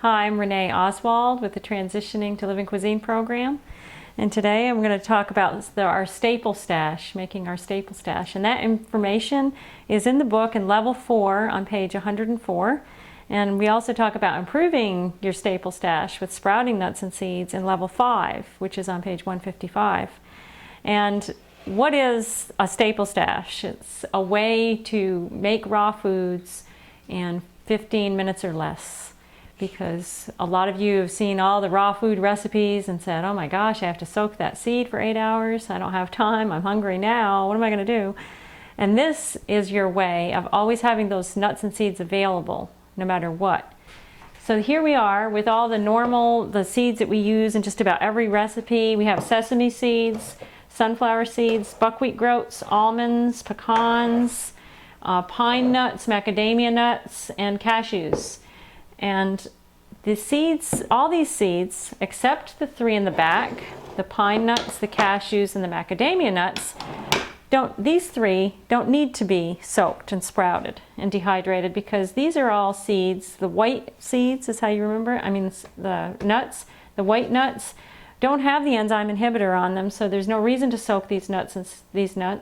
Hi, I'm Rene Oswald with the Transitioning to Living Cuisine program. And today I'm going to talk about our staple stash, making our staple stash. And that information is in the book in level 4 on page 104. And we also talk about improving your staple stash with sprouting nuts and seeds in level 5, which is on page 155. And what is a staple stash? It's a way to make raw foods in 15 minutes or less. Because a lot of you have seen all the raw food recipes and said, oh my gosh, I have to soak that seed for 8 hours. I don't have time. I'm hungry now. What am I going to do? And this is your way of always having those nuts and seeds available, no matter what. So here we are with all the seeds that we use in just about every recipe. We have sesame seeds, sunflower seeds, buckwheat groats, almonds, pecans, pine nuts, macadamia nuts, and cashews. And the seeds, all these seeds, except the 3 in the back, the pine nuts, the cashews, and the macadamia nuts, these 3 don't need to be soaked and sprouted and dehydrated, because these are all seeds. The white seeds is how you remember it. I mean, the nuts, the white nuts, don't have the enzyme inhibitor on them, so there's no reason to soak these nuts.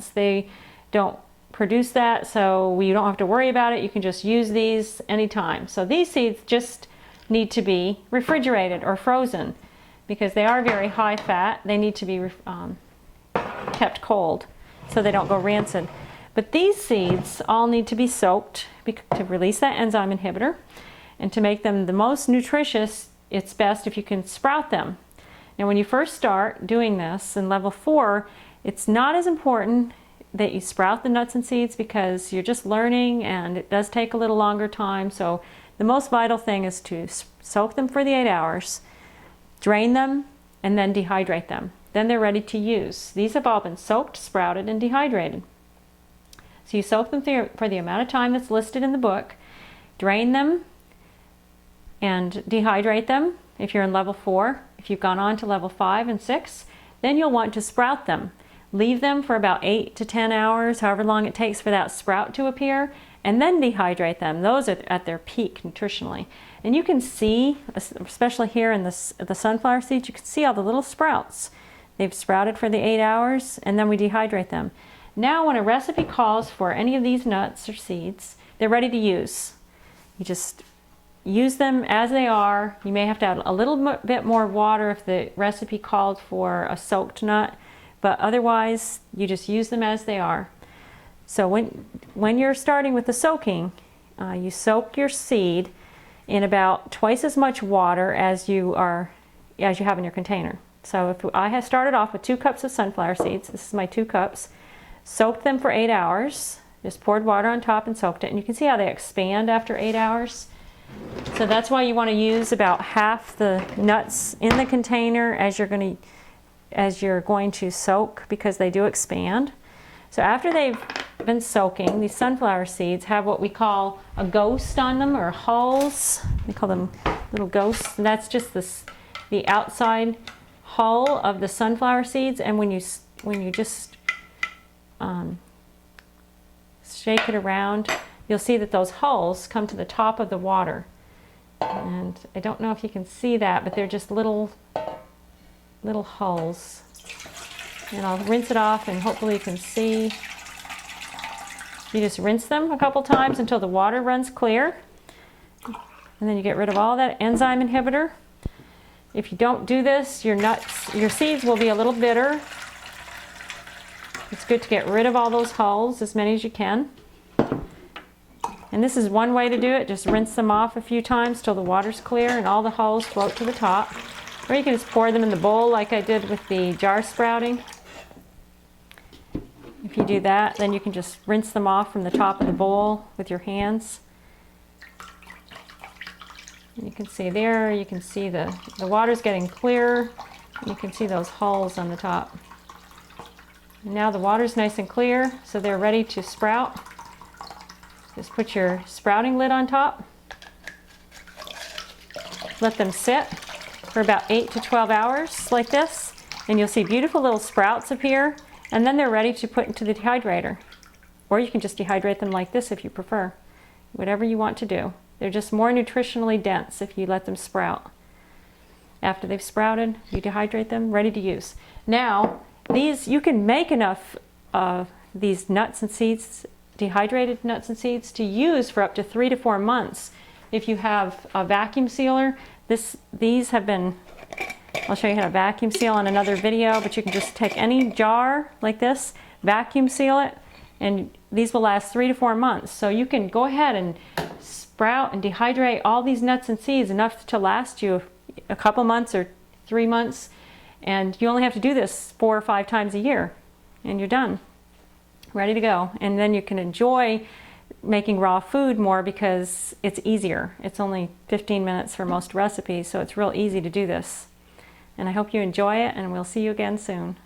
They don't produce that, so you don't have to worry about it. You can just use these anytime. So these seeds just need to be refrigerated or frozen because they are very high fat. They need to be kept cold so they don't go rancid. But these seeds all need to be soaked to release that enzyme inhibitor, and to make them the most nutritious, it's best if you can sprout them. Now when you first start doing this in level 4, it's not as important that you sprout the nuts and seeds because you're just learning and it does take a little longer time. So the most vital thing is to soak them for the 8 hours, drain them, and then dehydrate them. Then they're ready to use. These have all been soaked, sprouted, and dehydrated. So you soak them for the amount of time that's listed in the book, drain them, and dehydrate them if you're in level 4. If you've gone on to level 5 and 6, then you'll want to sprout them. Leave them for about 8 to 10 hours, however long it takes for that sprout to appear, and then dehydrate them. Those are at their peak nutritionally. And you can see, especially here in the sunflower seeds, you can see all the little sprouts. They've sprouted for the 8 hours, and then we dehydrate them. Now when a recipe calls for any of these nuts or seeds, they're ready to use. You just use them as they are. You may have to add a little bit more water if the recipe called for a soaked nut, but otherwise you just use them as they are. So when you're starting with the soaking, you soak your seed in about twice as much water as you have in your container. So if I had started off with 2 cups of sunflower seeds, this is my 2 cups, soaked them for 8 hours, just poured water on top and soaked it, and you can see how they expand after 8 hours. So that's why you want to use about half the nuts in the container as you're going to soak, because they do expand. So after they've been soaking, these sunflower seeds have what we call a ghost on them, or hulls. We call them little ghosts. And that's just the outside hull of the sunflower seeds. And when you just shake it around, you'll see that those hulls come to the top of the water. And I don't know if you can see that, but they're just little hulls. And I'll rinse it off, and hopefully you can see. You just rinse them a couple times until the water runs clear, and then you get rid of all that enzyme inhibitor. If you don't do this, your seeds will be a little bitter. It's good to get rid of all those hulls, as many as you can. And this is one way to do it. Just rinse them off a few times till the water's clear and all the hulls float to the top. Or you can just pour them in the bowl like I did with the jar sprouting. If you do that, then you can just rinse them off from the top of the bowl with your hands. And you can see there, you can see the water's getting clearer. You can see those hulls on the top. And now the water's nice and clear, so they're ready to sprout. Just put your sprouting lid on top. Let them sit for about 8 to 12 hours like this, and you'll see beautiful little sprouts appear, and then they're ready to put into the dehydrator. Or you can just dehydrate them like this if you prefer. Whatever you want to do. They're just more nutritionally dense if you let them sprout. After they've sprouted, you dehydrate them, ready to use. Now, these, you can make enough of these nuts and seeds, dehydrated nuts and seeds, to use for up to 3 to 4 months. If you have a vacuum sealer, these have been, I'll show you how to vacuum seal in another video, but you can just take any jar like this, vacuum seal it, and these will last 3 to 4 months. So you can go ahead and sprout and dehydrate all these nuts and seeds enough to last you a couple months or 3 months, and you only have to do this 4 or 5 times a year, and you're done, ready to go. And then you can enjoy making raw food more because it's easier. It's only 15 minutes for most recipes, so it's real easy to do this. And I hope you enjoy it, and we'll see you again soon.